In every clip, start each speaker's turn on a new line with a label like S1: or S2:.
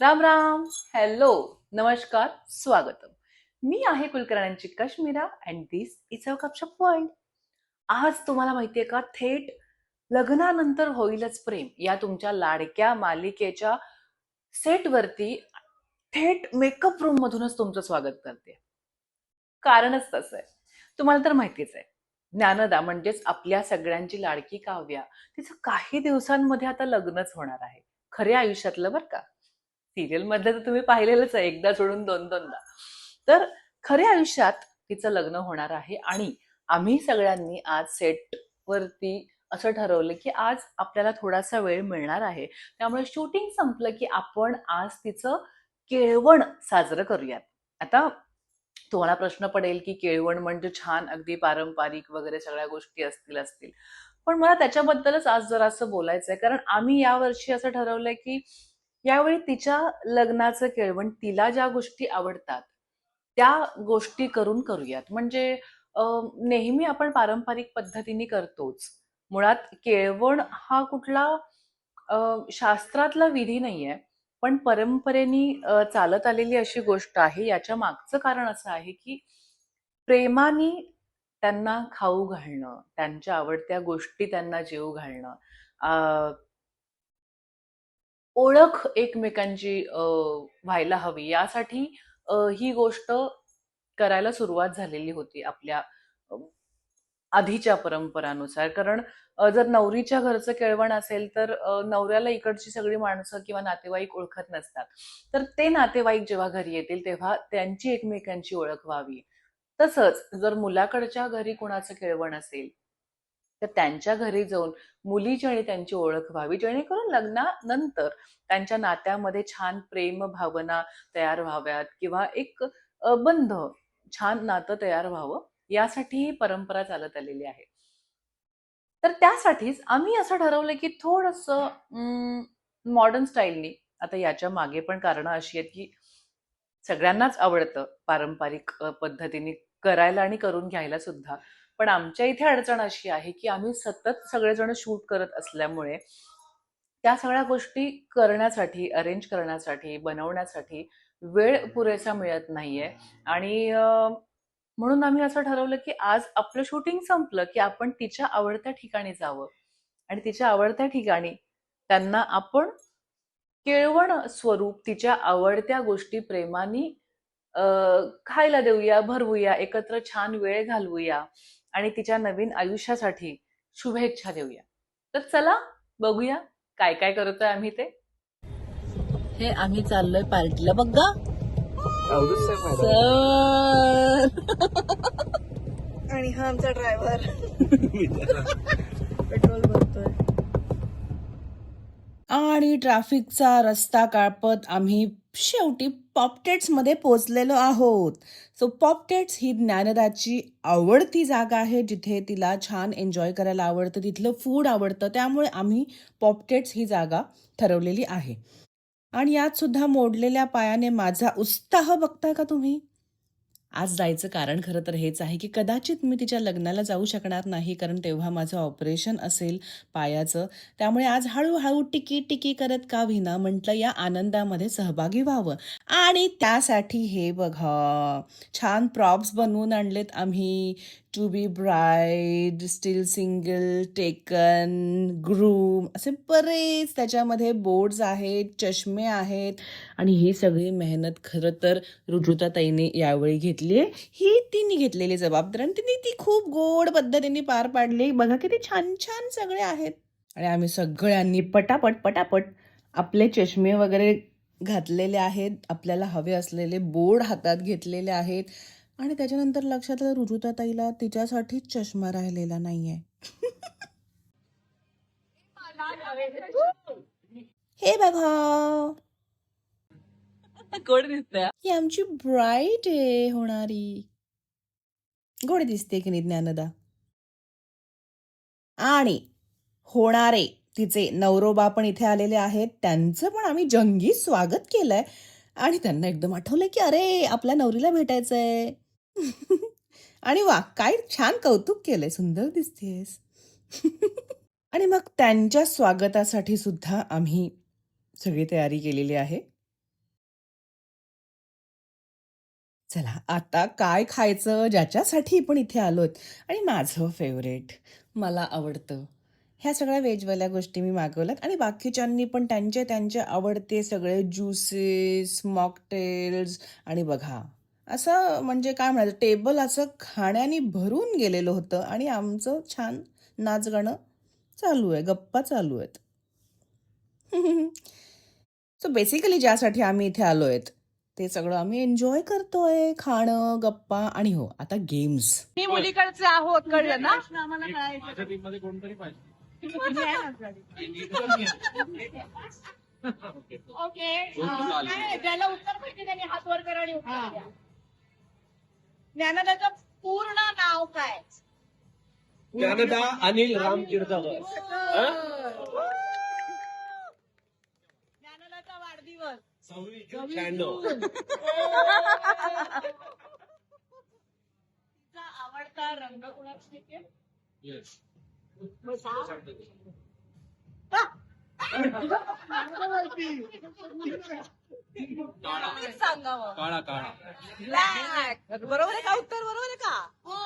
S1: Ram Ram. Hello. नमस्कार. स्वागतम. मी आहे कुलकर्ण्यांची Kashmira and this is a cup point. आज तुम्हाला माहितीये का, थेट लग्नानंतर होईलच प्रेम या तुमच्या लाडक्या मालिकेच्या सेटवरती थेट मेकअप रूम मधूनच तुमचं स्वागत करते. कारणच तसं आहे. तुम्हाला तर माहितीच आहे. ज्ञानदा म्हणजेच आपल्या सगळ्यांची लाडकी काव्या, तिचं काही दिवसांमध्ये आता लग्नच होणार आहे. खऱ्या आयुष्यातलं बरं का. सिरियल मधलं तर तुम्ही पाहिलेलंच आहे, एकदा सोडून दोन दोनदा. तर खऱ्या आयुष्यात तिचं लग्न होणार आहे आणि आम्ही सगळ्यांनी आज सेट वरती असं ठरवलं की आज आपल्याला थोडासा वेळ मिळणार आहे. त्यामुळे शूटिंग संपलं की आपण आज तिचं केळवण साजरं करूयात. आता तुम्हाला प्रश्न पडेल की केळवण म्हणजे छान अगदी पारंपरिक वगैरे सगळ्या गोष्टी असतील असतील, पण मला त्याच्याबद्दलच आज जरा असं बोलायचंय, कारण आम्ही यावर्षी असं ठरवलंय की यावेळी तिच्या लग्नाचं केळवण, तिला ज्या गोष्टी आवडतात त्या गोष्टी करून करूयात. म्हणजे नेहमी आपण पारंपरिक पद्धतीने करतोच. मुळात केळवण हा कुठला शास्त्रातला विधी नाहीये, पण परंपरेने चालत आलेली अशी गोष्ट आहे. याच्या मागचं कारण असं आहे की प्रेमाने त्यांना खाऊ घालणं, त्यांच्या आवडत्या गोष्टी त्यांना जेवू घालणं, ओळख एकमेकांची व्हायला हवी यासाठी ही गोष्ट करायला सुरुवात झालेली होती आपल्या अ, आधीच्या परंपरानुसार. कारण जर नवरीच्या घरचं केळवण असेल तर नवऱ्याला इकडची सगळी माणसं किंवा नातेवाईक ओळखत नसतात. तर ते नातेवाईक जेव्हा घरी येतील तेव्हा त्यांची एकमेकांची ओळख व्हावी. तसंच जर मुलाकडच्या घरी कुणाचं केळवण असेल तर त्यांच्या घरी जाऊन मुलीची आणि त्यांची ओळख व्हावी, जेणेकरून लग्नानंतर त्यांच्या नात्यामध्ये छान प्रेम भावना तयार व्हाव्यात किंवा एक बंध, छान नातं तयार व्हावं, यासाठी ही परंपरा चालत आलेली आहे. तर त्यासाठीच आम्ही असं ठरवलं की थोडस मॉडर्न स्टाईलनी, आता याच्या मागे पण कारणं अशी आहेत की सगळ्यांनाच आवडतं पारंपरिक पद्धतीने करायला आणि करून घ्यायला सुद्धा. पण आमच्या इथे अडचण अशी आहे की आम्ही सतत सगळेजण शूट करत असल्यामुळे त्या सगळ्या गोष्टी करण्यासाठी, अरेंज करण्यासाठी, बनवण्यासाठी वेळ पुरेसा मिळत नाहीये. आणि म्हणून आम्ही असं ठरवलं की आज आपलं शूटिंग संपलं की आपण तिच्या आवडत्या ठिकाणी जावं आणि तिच्या आवडत्या ठिकाणी त्यांना आपण केळवण स्वरूप तिच्या आवडत्या गोष्टी प्रेमाने अ, खायला देऊया, भरवूया, एकत्र छान वेळ घालवूया आणि तिच्या नवीन आयुष्यासाठी शुभेच्छा देऊया. तर चला बघूया काय काय करतोय आम्ही ते. हे आम्ही चाललोय पार्टीला बघा सर. आणि हा आमचा ड्रायव्हर पेट्रोल भरतोय. आणि ट्रॅफिकचा रस्ता कापत आम्ही शेवटी पॉपटेट्समध्ये पोचलेलो आहोत. सो पॉपटेट्स ही ज्ञानदाची आवडती जागा आहे, जिथे तिला छान एन्जॉय करायला आवडतं, तिथलं फूड आवडतं. त्यामुळे आम्ही पॉपटेट्स ही जागा ठरवलेली आहे. आणि यात सुद्धा मोडलेल्या पायाने माझा उत्साह बघताय का तुम्ही? आज जायचं कारण खरं तर हेच आहे, की कदाचित मी तिच्या लग्नाला जाऊ शकणार नाही, कारण तेव्हा माझं ऑपरेशन असेल पायाचं. त्यामुळे आज हळू-हळू टिकी-टिकी करत का होईना म्हटलं या आनंदामध्ये सहभागी व्हावं. आणि त्यासाठी हे बघा, छान प्रॉप्स बनवून आणलेत आम्ही. To be bride, still single, taken, groom, असे बरेच त्याच्यामध्ये बोर्ड्स आहेत, चष्मे आहेत. आणि ही सगळी मेहनत खरं तर रुजुताताईने यावेळी घेतली आहे. ही तिने घेतलेली जबाबदारी आणि तिने ती खूप गोड पद्धतीने पार पाडली. बघा किती छान छान सगळे आहेत. आणि आम्ही सगळ्यांनी पटापट पटापट आपले चष्मे वगैरे घातलेले आहेत, आपल्याला हवे असलेले बोर्ड हातात घेतलेले आहेत. आणि त्याच्यानंतर लक्षात आलं रुजुताताईला तिच्यासाठीच चष्मा राहिलेला नाहीये. हे बघा, कोण दिसतंय? ही आमची ब्राईड आहे होणारी. गोड दिसते की नाही ज्ञानदा? आणि होणारे तिचे नवरोबा पण इथे आलेले आहेत. त्यांचं पण आम्ही जंगी स्वागत केलंय. आणि त्यांना एकदम आठवलंय की अरे आपल्या नवरीला भेटायचंय. आणि वा काय छान कौतुक केलंय, सुंदर दिसतेस. आणि मग त्यांच्या स्वागतासाठी सुद्धा आम्ही सगळी तयारी केलेली आहे.
S2: चला आता काय खायचं ज्याच्यासाठी पण इथे आलोत आणि माझं फेवरेट मला आवडतं. ह्या सगळ्या व्हेजवाल्या गोष्टी मी मागवल्यात आणि बाकीच्यांनी पण त्यांचे त्यांचे आवडते सगळे ज्युसेस, मॉकटेल्स आणि बघा असं म्हणजे काय म्हणायचं टेबल असं खाण्याने भरून गेलेलं होतं आणि आमचं छान नाचगाणं चालू आहे, गप्पा चालू आहेत. सो बेसिकली ज्यासाठी आम्ही इथे आलोय ते सगळं आम्ही एन्जॉय करतोय, खाणं, गप्पा आणि हो आता गेम्स.
S3: मी मुलीकडचे आहोत कळलं ना.
S4: माझ्या टीम मध्ये कोणतरी पाहिजे.
S3: ओके ज्याला उत्तर माहिती त्यांनी हात वर करा आणि उत्तर द्या. ज्ञानदाचं पूर्ण नाव काय?
S4: ज्ञानदा अनिल राम किर्दावर.
S3: ज्ञानदाचा वाढदिवस
S4: 26/96.
S3: तिचा आवडता रंग कोणाचा?
S4: Yes.
S3: सांगावं.
S4: काळा काळा.
S3: ब्लॅक. बरोबर आहे का उत्तर? बरोबर आहे का? हो.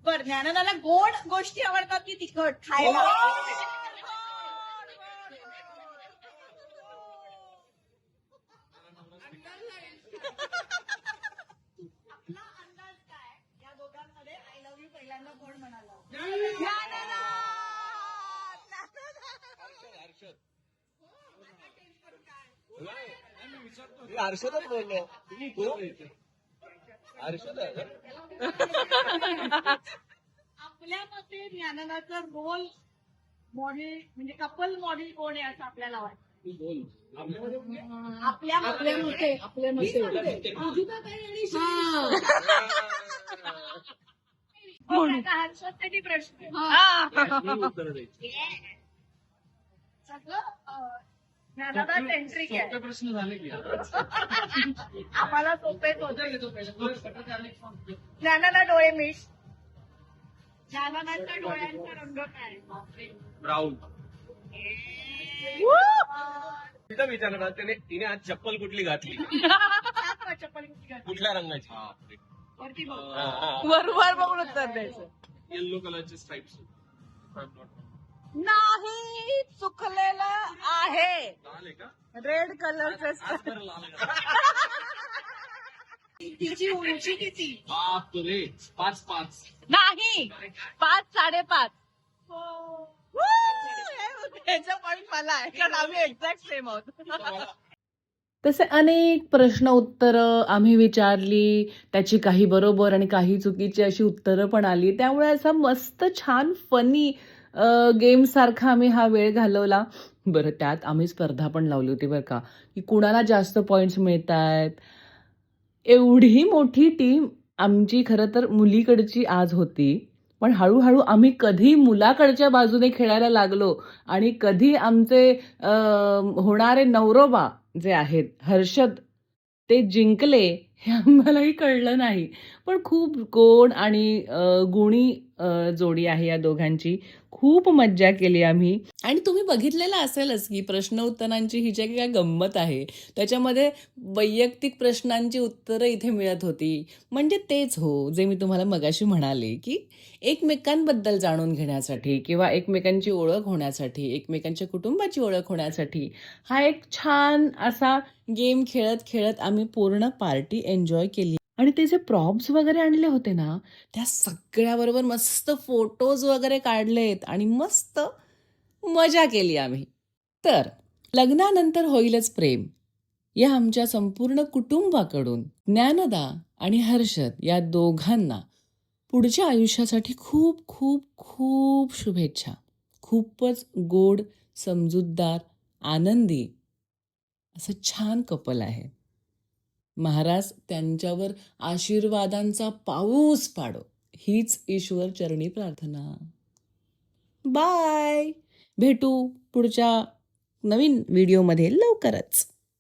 S3: बर ज्ञानदाला गोड गोष्टी आवडतात की तिखट खायला? आपला अंदाज काय या दोघांमध्ये आय लव्ह यू पहिल्यांदा कोण म्हणाला? ज्ञानदा.
S4: मी हर्षदच बोललो. तुम्ही हर्षद आहे.
S3: आपल्या मते ज्ञानदाचा रोल मॉडेल म्हणजे कपल मॉडेल कोण आहे असं आपल्याला वाटतं?
S4: बोल.
S3: आपल्या मते हर्षदसाठी प्रश्न
S4: उत्तर द्यायचे.
S3: सगळं ज्ञानदा सेंट्रिक आहे.
S4: सोपे प्रश्न झाले की
S3: आम्हाला सोपेच होते. ज्ञानाला डोळे मिश. ज्ञानाच्या डोळ्यांचा रंग काय?
S4: ब्राऊन. तिथं विचारलं तिने आज चप्पल कुठली घातली,
S3: चप्पल
S4: कुठल्या रंगाची.
S3: वरती बघ.
S2: बरोबर बघून उत्तर द्यायचं.
S4: येल्लो कलरचे स्ट्राइप्स.
S3: नाही चुकलेलं आहे.
S4: लाल आहे का?
S3: रेड कलरचं.
S4: आज बरं लाल आहे.
S3: तिची उंची किती?
S4: बाप रे 5'5".
S3: नाही 5-5.5. त्याचा पॉईंट मला आहे कारण आम्ही एक्झॅक्ट सेम आहोत.
S1: तसे अनेक प्रश्न उत्तरं आम्ही विचारली, त्याची काही बरोबर आणि काही चुकीची अशी उत्तरं पण आली. त्यामुळे असा मस्त छान फनी गेम सारखा आम्ही हा वेळ घालवला. बरं त्यात आम्ही स्पर्धा पण लावली होती बरं का, की कुणाला जास्त पॉइंट्स मिळत आहेत. एवढी मोठी टीम आमची खरं तर मुलीकडची आज होती, पण हळूहळू आम्ही कधी मुलाकडच्या बाजूने खेळायला लागलो आणि कधी आमचे होणारे नवरोबा जे आहेत हर्षद ते जिंकले हे आम्हालाही कळलं नाही. पण खूप गोड आणि गुणी जोडी आहे या दोघांची. खूप मज्जा केली आम्ही. आणि तुम्ही बघितलेलं असेलच की प्रश्न उत्तरांची ही जी काय गंमत आहे त्याच्यामध्ये वैयक्तिक प्रश्नांची उत्तरं इथे मिळत होती. म्हणजे तेच हो जे मी तुम्हाला मगाशी म्हणाले की एकमेकांबद्दल जाणून घेण्यासाठी किंवा एकमेकांची ओळख होण्यासाठी, एकमेकांच्या कुटुंबाची ओळख होण्यासाठी हा एक छान असा गेम खेळत खेळत आम्ही पूर्ण पार्टी एन्जॉय केली. आणि ते जे प्रॉप्स वगैरे आणले होते ना त्या सगळ्याबरोबर मस्त फोटोज वगैरे काढलेत आणि मस्त मजा केली आम्ही. तर लग्नानंतर होईलच प्रेम या आमच्या संपूर्ण कुटुंबाकडून ज्ञानदा आणि हर्षद या दोघांना पुढच्या आयुष्यासाठी खूप खूप खूप शुभेच्छा. खूपच गोड, समजूतदार, आनंदी असं छान कपल आहे. महाराज त्यांच्यावर आशीर्वादांचा पाऊस पाडो हीच ईश्वर चरणी प्रार्थना. बाय. भेटू पुढच्या नवीन व्हिडिओमध्ये लवकरच.